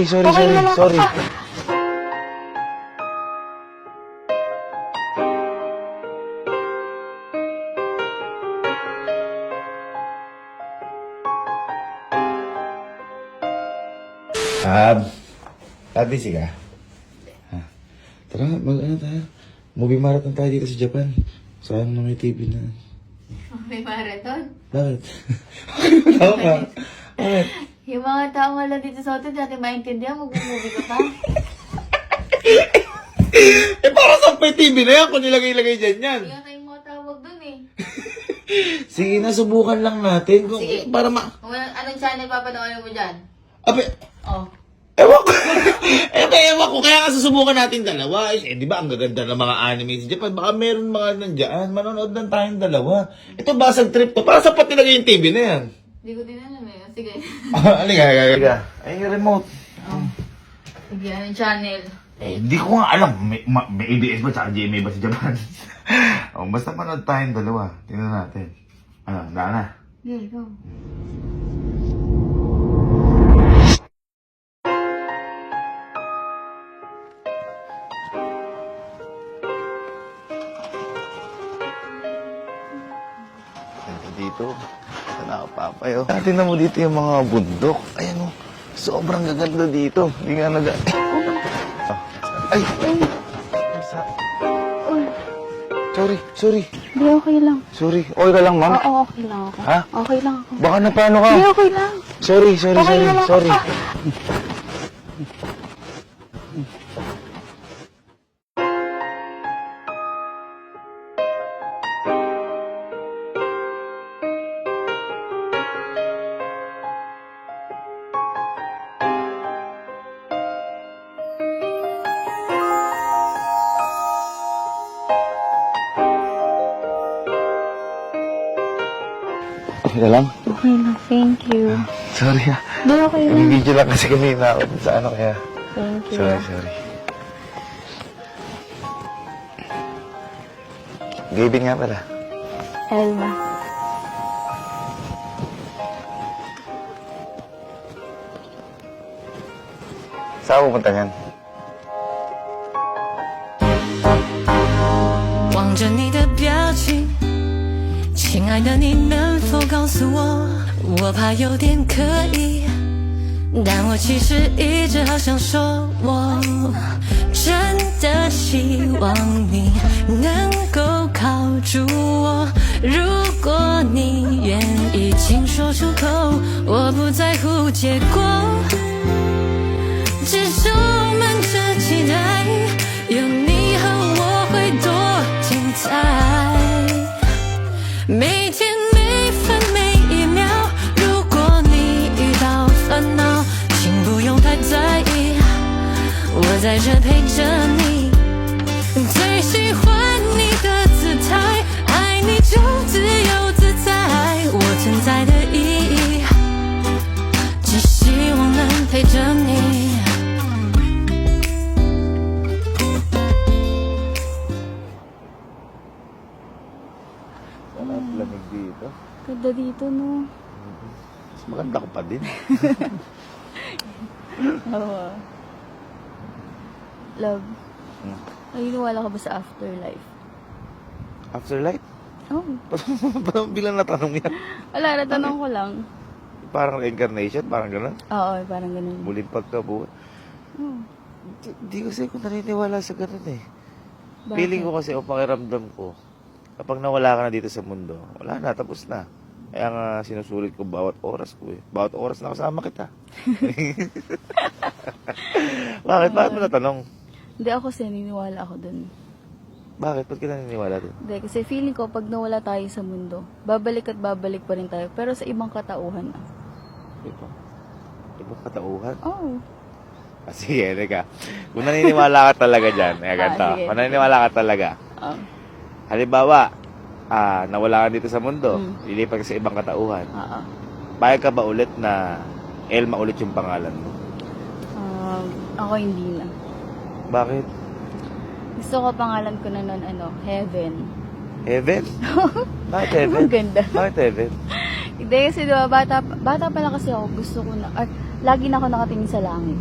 Sorry. Busy ka? Ha? Tara, mag-ano tayo? Movie marathon tayo dito sa Japan. Sayang na may TV na. May marathon? Bakit? Tama ka. Bakit? Yung mga tao wala dito sa hotel, dati maintindihan, mag-movie ka pa. Para sa may TV na yan kung nilagay-lagay dyan yan. Hindi nga tayong mga tawag dun eh. Sige na, subukan lang natin. Sige. Para Anong channel papanoorin mo dyan? Abe, Oh. ewan ko. Ewan ko. Kaya nga susubukan natin dalawa. Di ba, ang gaganda ng mga anime sa Japan. Baka meron mga nandiyan. Manonood lang tayong dalawa. Ito, basag trip to. Para sapat nilagay yung TV na yan. Hindi ko din alam eh. Sige. Halika. Ay, yung remote. Oh. Sige, anong channel? Hindi ko nga alam. May ABS ba tsaka GMA ba sa Japan? Basta manood tayong dalawa. Tingnan natin. Daan na. Okay, go. Dito. Ito na ako, papayo. Tingnan mo dito yung mga bundok. Ayan o. Sobrang gaganda dito. Hindi nga Ay! Sorry. Hindi, okay lang. Sorry. Okay ka lang, ma'am? Oo, okay lang ako. Ha? Okay lang ako. Baka napano ka? Hindi, okay lang. Sorry. Okay lang ako. Okay ka lang? Okay lang, thank you. Sorry ha. Hindi, okay lang. Nag-video lang kasi kanina ako sa ano kaya. Thank you. Sorry. Gavin nga pala. Elma. Saan pupunta niyan? 望着你的表情，亲爱的，你能否告诉我？我怕有点刻意，但我其实一直好想说，我真的希望你能够靠住我。如果你愿意轻说出口，我不在乎结果，只充满着期待，有你和我会多精彩。每天每分每一秒，如果你遇到烦恼，请不用太在意，我在这陪着你。最喜欢你的姿态，爱你就自由自在，我存在的意义，只希望能陪着你。Sarap lamig dito. Ganda dito, no? Mas maganda ko pa din. Oo. Love, naniniwala ka ba sa afterlife? Afterlife? Oo. Parang bilang natanong yan. Wala, natanong ko lang. Parang reincarnation, parang gano'n. Oo, parang ganun. Muling pagkabuhay. Oo. Hindi kasi ako naniniwala sa gano'n eh. Bakit? Feeling ko kasi o pakiramdam ko, kapag nawala ka na dito sa mundo, wala na, tapos na. Kaya nga sinusulit ko bawat oras ko eh. Bawat oras na kasama kita. Bakit? Bakit mo natanong? Hindi, ako kasi naniniwala ako dun. Bakit? Ba't ka naniniwala dun? Hindi, kasi feeling ko pag nawala tayo sa mundo, babalik at babalik pa rin tayo, pero sa ibang katauhan na. Ibang katauhan? Oo. Sige, teka. Kung naniniwala ka talaga dyan, ganito. sige. Kung naniniwala ka talaga, Oo. halimbawa, nawala ka dito sa mundo, lilipat ka sa ibang katauhan, Oo. payag ka ba ulit na Elma ulit yung pangalan mo? Ako hindi na. Bakit? Gusto ko pangalan ko na nun, Heaven. Heaven? Bakit heaven? Maganda. Bakit heaven? Hindi kasi diba, bata pa lang kasi ako, gusto ko na, lagi na ako nakatingin sa langit.